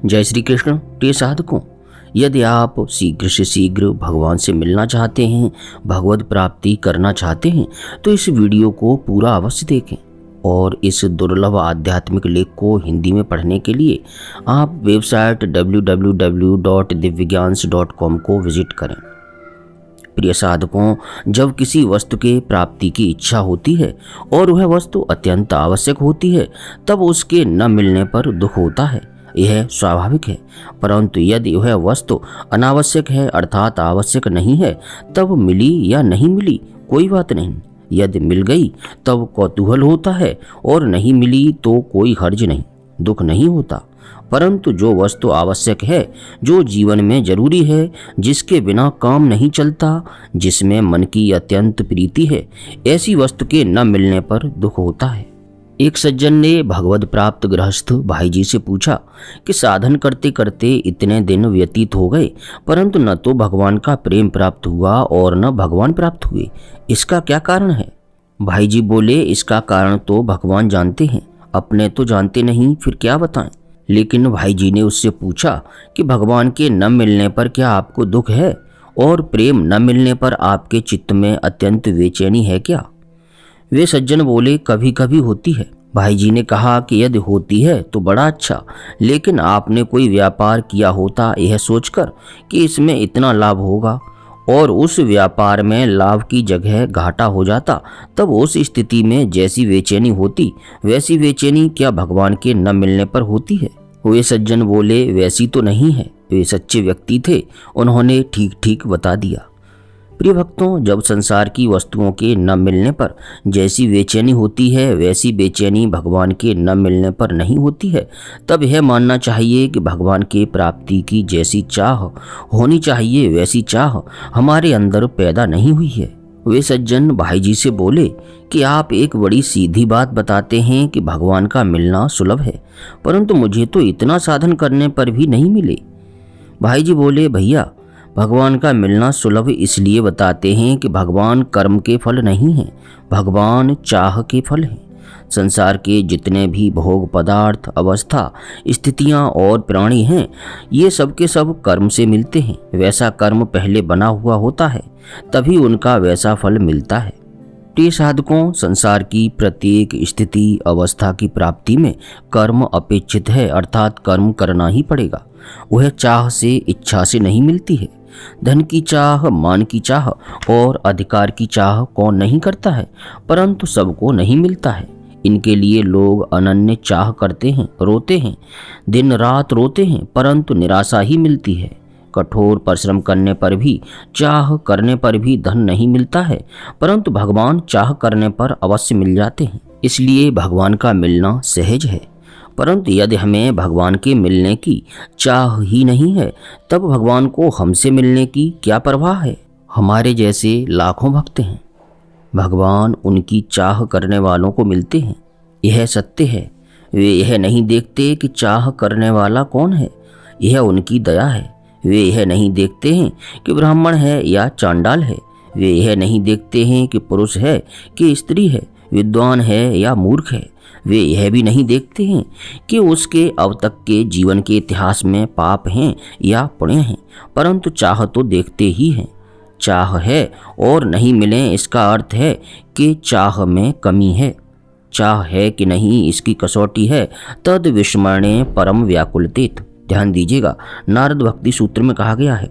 जय श्री कृष्ण। प्रिय साधकों, यदि आप शीघ्र से शीघ्र भगवान से मिलना चाहते हैं, भगवत प्राप्ति करना चाहते हैं, तो इस वीडियो को पूरा अवश्य देखें। और इस दुर्लभ आध्यात्मिक लेख को हिंदी में पढ़ने के लिए आप वेबसाइट www.divyagyan.com को विजिट करें। प्रिय साधकों, जब किसी वस्तु के प्राप्ति की इच्छा होती है और वह वस्तु अत्यंत आवश्यक होती है, तब उसके न मिलने पर दुख होता है। यह स्वाभाविक है। परंतु यदि वह वस्तु अनावश्यक है अर्थात आवश्यक नहीं है, तब मिली या नहीं मिली कोई बात नहीं। यदि मिल गई तब कौतूहल होता है और नहीं मिली तो कोई हर्ज नहीं, दुख नहीं होता। परंतु जो वस्तु आवश्यक है, जो जीवन में जरूरी है, जिसके बिना काम नहीं चलता, जिसमें मन की अत्यंत प्रीति है, ऐसी वस्तु के न मिलने पर दुख होता है। एक सज्जन ने भगवत प्राप्त गृहस्थ भाई जी से पूछा कि साधन करते करते इतने दिन व्यतीत हो गए, परंतु न तो भगवान का प्रेम प्राप्त हुआ और न भगवान प्राप्त हुए, इसका क्या कारण है? भाई जी बोले, इसका कारण तो भगवान जानते हैं, अपने तो जानते नहीं, फिर क्या बताएं। लेकिन भाई जी ने उससे पूछा कि भगवान के न मिलने पर क्या आपको दुख है, और प्रेम न मिलने पर आपके चित्त में अत्यंत बेचैनी है क्या? वे सज्जन बोले, कभी कभी होती है। भाई जी ने कहा कि यदि होती है तो बड़ा अच्छा, लेकिन आपने कोई व्यापार किया होता यह सोचकर कि इसमें इतना लाभ होगा और उस व्यापार में लाभ की जगह घाटा हो जाता, तब उस स्थिति में जैसी बेचैनी होती वैसी बेचैनी क्या भगवान के न मिलने पर होती है? वे सज्जन बोले, वैसी तो नहीं है। वे सच्चे व्यक्ति थे, उन्होंने ठीक ठीक बता दिया। प्रिय भक्तों, जब संसार की वस्तुओं के न मिलने पर जैसी बेचैनी होती है, वैसी बेचैनी भगवान के न मिलने पर नहीं होती है, तब यह मानना चाहिए कि भगवान के प्राप्ति की जैसी चाह होनी चाहिए, वैसी चाह हमारे अंदर पैदा नहीं हुई है। वे सज्जन भाई जी से बोले कि आप एक बड़ी सीधी बात बताते हैं कि भगवान का मिलना सुलभ है, परंतु मुझे तो इतना साधन करने पर भी नहीं मिले। भाई जी बोले, भैया, भगवान का मिलना सुलभ इसलिए बताते हैं कि भगवान कर्म के फल नहीं हैं, भगवान चाह के फल हैं। संसार के जितने भी भोग पदार्थ, अवस्था, स्थितियां और प्राणी हैं, ये सब के सब कर्म से मिलते हैं। वैसा कर्म पहले बना हुआ होता है, तभी उनका वैसा फल मिलता है। प्रिय साधकों, संसार की प्रत्येक स्थिति अवस्था की प्राप्ति में कर्म अपेक्षित है, अर्थात कर्म करना ही पड़ेगा। वह चाह से, इच्छा से नहीं मिलती है। धन की चाह, मान की चाह और अधिकार की चाह कौन नहीं करता है, परंतु सबको नहीं मिलता है। इनके लिए लोग अनन्य चाह करते हैं, रोते हैं, दिन रात रोते हैं, परंतु निराशा ही मिलती है। कठोर परिश्रम करने पर भी, चाह करने पर भी धन नहीं मिलता है, परंतु भगवान चाह करने पर अवश्य मिल जाते हैं। इसलिए भगवान का मिलना सहज है। परंतु यदि हमें भगवान के मिलने की चाह ही नहीं है, तब भगवान को हमसे मिलने की क्या परवाह है? हमारे जैसे लाखों भक्त हैं, भगवान उनकी चाह करने वालों को मिलते हैं, यह सत्य है। वे यह नहीं देखते कि चाह करने वाला कौन है, यह उनकी दया है। वे यह नहीं देखते हैं कि ब्राह्मण है या चांडाल है। वे यह नहीं देखते हैं कि पुरुष है कि स्त्री है, विद्वान है या मूर्ख है। वे यह भी नहीं देखते हैं कि उसके अब तक के जीवन के इतिहास में पाप हैं या पुण्य हैं, परंतु चाह तो देखते ही हैं। चाह है और नहीं मिले, इसका अर्थ है कि चाह में कमी है। चाह है कि नहीं, इसकी कसौटी है तद विस्मरणे परम व्याकुलतेत। ध्यान दीजिएगा, नारद भक्ति सूत्र में कहा गया है,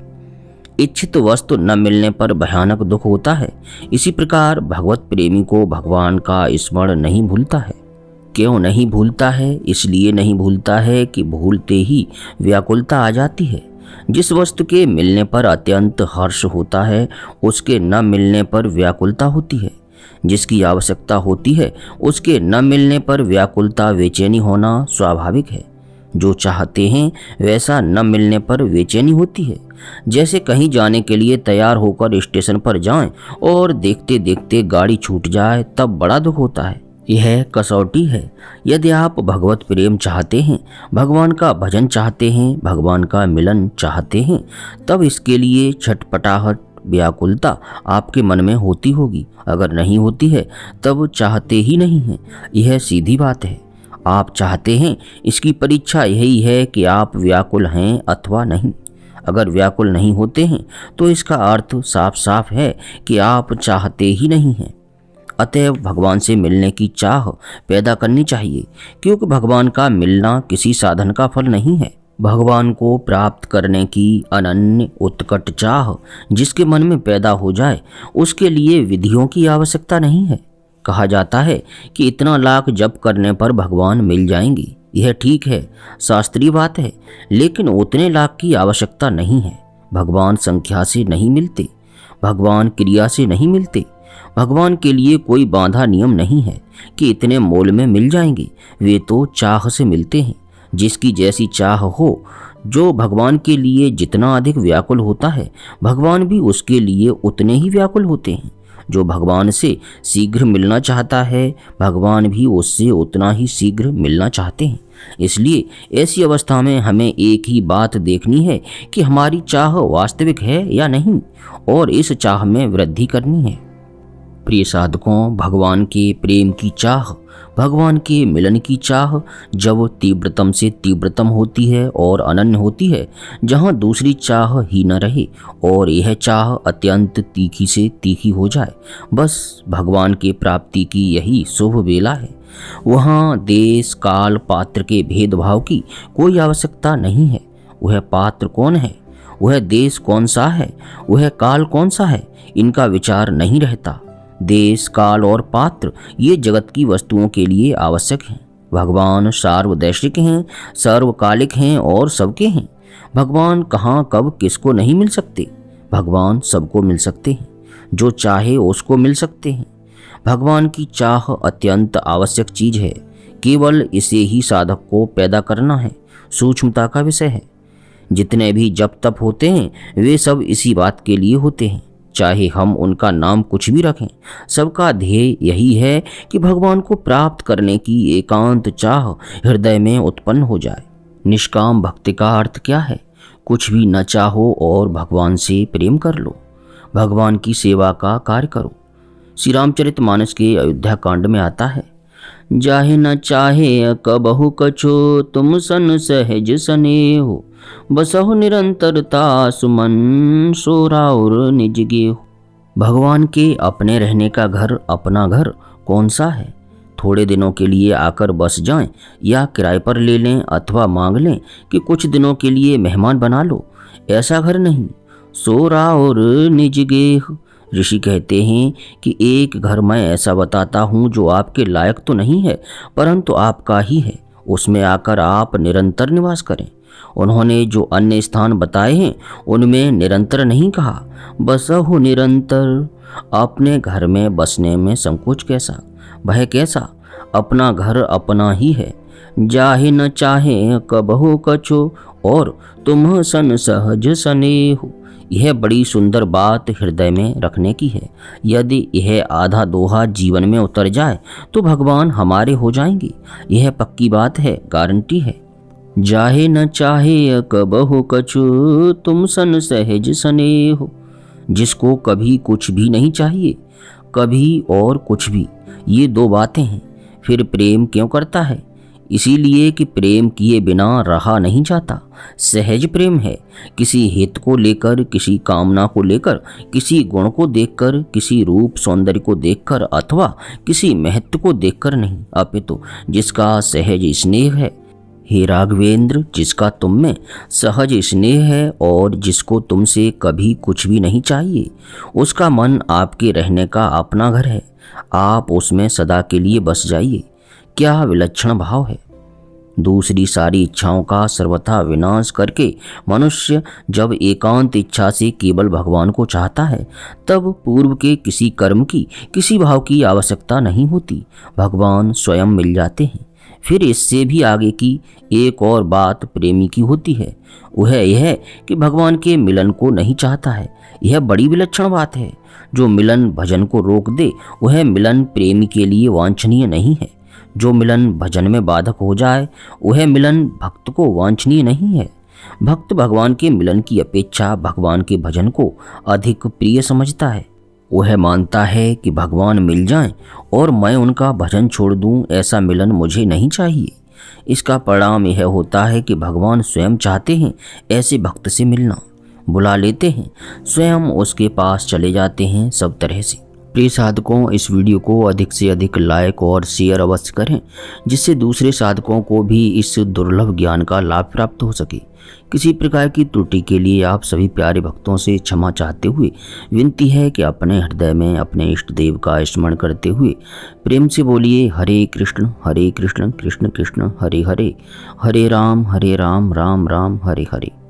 इच्छित वस्तु न मिलने पर भयानक दुख होता है। इसी प्रकार भगवत प्रेमी को भगवान का स्मरण नहीं भूलता है। क्यों नहीं भूलता है? इसलिए नहीं भूलता है कि भूलते ही व्याकुलता आ जाती है। जिस वस्तु के मिलने पर अत्यंत हर्ष होता है, उसके न मिलने पर व्याकुलता होती है। जिसकी आवश्यकता होती है, उसके न मिलने पर व्याकुलता, बेचैनी होना स्वाभाविक है। जो चाहते हैं वैसा न मिलने पर बेचैनी होती है। जैसे कहीं जाने के लिए तैयार होकर स्टेशन पर जाएं और देखते देखते गाड़ी छूट जाए, तब बड़ा दुख होता है। यह कसौटी है। यदि आप भगवत प्रेम चाहते हैं, भगवान का भजन चाहते हैं, भगवान का मिलन चाहते हैं, तब इसके लिए छटपटाहट, व्याकुलता आपके मन में होती होगी। अगर नहीं होती है तब चाहते ही नहीं हैं। यह सीधी बात है। आप चाहते हैं, इसकी परीक्षा यही है कि आप व्याकुल हैं अथवा नहीं। अगर व्याकुल नहीं होते हैं तो इसका अर्थ साफ साफ है कि आप चाहते ही नहीं हैं। अतएव भगवान से मिलने की चाह पैदा करनी चाहिए, क्योंकि भगवान का मिलना किसी साधन का फल नहीं है। भगवान को प्राप्त करने की अनन्य उत्कट चाह जिसके मन में पैदा हो जाए, उसके लिए विधियों की आवश्यकता नहीं है। कहा जाता है कि इतना लाख जप करने पर भगवान मिल जाएंगे। यह ठीक है, शास्त्रीय बात है, लेकिन उतने लाख की आवश्यकता नहीं है। भगवान संख्या से नहीं मिलते, भगवान क्रिया से नहीं मिलते। भगवान के लिए कोई बांधा नियम नहीं है कि इतने मोल में मिल जाएंगे। वे तो चाह से मिलते हैं। जिसकी जैसी चाह हो, जो भगवान के लिए जितना अधिक व्याकुल होता है, भगवान भी उसके लिए उतने ही व्याकुल होते हैं। जो भगवान से शीघ्र मिलना चाहता है, भगवान भी उससे उतना ही शीघ्र मिलना चाहते हैं। इसलिए ऐसी अवस्था में हमें एक ही बात देखनी है कि हमारी चाह वास्तविक है या नहीं, और इस चाह में वृद्धि करनी है। प्रिय साधकों, भगवान के प्रेम की चाह, भगवान के मिलन की चाह जब तीव्रतम से तीव्रतम होती है और अनन्य होती है, जहाँ दूसरी चाह ही न रहे और यह चाह अत्यंत तीखी से तीखी हो जाए, बस भगवान के प्राप्ति की यही शुभ बेला है। वहाँ देश काल पात्र के भेदभाव की कोई आवश्यकता नहीं है। वह पात्र कौन है, वह देश कौन सा है, वह काल कौन सा है, इनका विचार नहीं रहता। देश काल और पात्र ये जगत की वस्तुओं के लिए आवश्यक हैं। भगवान सार्वदैशिक हैं, सर्वकालिक हैं और सबके हैं। भगवान कहाँ कब किसको नहीं मिल सकते, भगवान सबको मिल सकते हैं। जो चाहे उसको मिल सकते हैं। भगवान की चाह अत्यंत आवश्यक चीज है। केवल इसे ही साधक को पैदा करना है। सूक्ष्मता का विषय है। जितने भी जप तप होते हैं, वे सब इसी बात के लिए होते हैं। चाहे हम उनका नाम कुछ भी रखें, सबका ध्येय यही है कि भगवान को प्राप्त करने की एकांत चाह हृदय में उत्पन्न हो जाए। निष्काम भक्ति का अर्थ क्या है? कुछ भी न चाहो और भगवान से प्रेम कर लो, भगवान की सेवा का कार्य करो। श्री रामचरितमानस के अयोध्या कांड में आता है, जाहे न चाहे कबहु कछो, तुम सन सहज स्नेहो, बसहु निरंतरता सुमन, सोराउर निज गेहु। भगवान के अपने रहने का घर अपना घर कौन सा है? थोड़े दिनों के लिए आकर बस जाएं, या किराए पर ले लें अथवा मांग लें कि कुछ दिनों के लिए मेहमान बना लो, ऐसा घर नहीं। सोराउर निज गेहु। ऋषि कहते हैं कि एक घर मैं ऐसा बताता हूँ जो आपके लायक तो नहीं है, परंतु आपका ही है। उसमें आकर आप निरंतर निवास करें। उन्होंने जो अन्य स्थान बताए हैं, उनमें निरंतर नहीं कहा, बसहु निरंतर। अपने घर में बसने में संकोच कैसा, भय कैसा? अपना घर अपना ही है। जाहे न चाहे कबहु कछो, और तुम सन सहज स्नेहो। यह बड़ी सुंदर बात हृदय में रखने की है। यदि यह आधा दोहा जीवन में उतर जाए तो भगवान हमारे हो जाएंगे। यह पक्की बात है, गारंटी है। जाहे न चाहे कबहु कछु, तुम सन सहज स्नेहो। जिसको कभी कुछ भी नहीं चाहिए, कभी और कुछ भी, ये दो बातें हैं, फिर प्रेम क्यों करता है? इसीलिए कि प्रेम किए बिना रहा नहीं जाता। सहज प्रेम है, किसी हित को लेकर, किसी कामना को लेकर, किसी गुण को देखकर, किसी रूप सौंदर्य को देखकर अथवा किसी महत्व को देखकर नहीं, अपितु जिसका सहज स्नेह है। हे राघवेंद्र, जिसका तुम में सहज स्नेह है और जिसको तुमसे कभी कुछ भी नहीं चाहिए, उसका मन आपके रहने का अपना घर है। आप उसमें सदा के लिए बस जाइए। क्या विलक्षण भाव है! दूसरी सारी इच्छाओं का सर्वथा विनाश करके मनुष्य जब एकांत इच्छा से केवल भगवान को चाहता है, तब पूर्व के किसी कर्म की, किसी भाव की आवश्यकता नहीं होती। भगवान स्वयं मिल जाते हैं। फिर इससे भी आगे की एक और बात प्रेमी की होती है। वह यह कि भगवान के मिलन को नहीं चाहता है। यह बड़ी विलक्षण बात है। जो मिलन भजन को रोक दे, वह मिलन प्रेमी के लिए वांछनीय नहीं है। जो मिलन भजन में बाधक हो जाए, वह मिलन भक्त को वांछनीय नहीं है। भक्त भगवान के मिलन की अपेक्षा भगवान के भजन को अधिक प्रिय समझता है। वह मानता है कि भगवान मिल जाएं और मैं उनका भजन छोड़ दूं, ऐसा मिलन मुझे नहीं चाहिए। इसका परिणाम यह होता है कि भगवान स्वयं चाहते हैं ऐसे भक्त से मिलना, बुला लेते हैं, स्वयं उसके पास चले जाते हैं सब तरह से। प्रिय साधकों, इस वीडियो को अधिक से अधिक लाइक और शेयर अवश्य करें, जिससे दूसरे साधकों को भी इस दुर्लभ ज्ञान का लाभ प्राप्त हो सके। किसी प्रकार की त्रुटि के लिए आप सभी प्यारे भक्तों से क्षमा चाहते हुए विनती है कि अपने हृदय में अपने इष्ट देव का स्मरण करते हुए प्रेम से बोलिए हरे कृष्ण कृष्ण कृष्ण हरे हरे, हरे राम राम राम हरे हरे।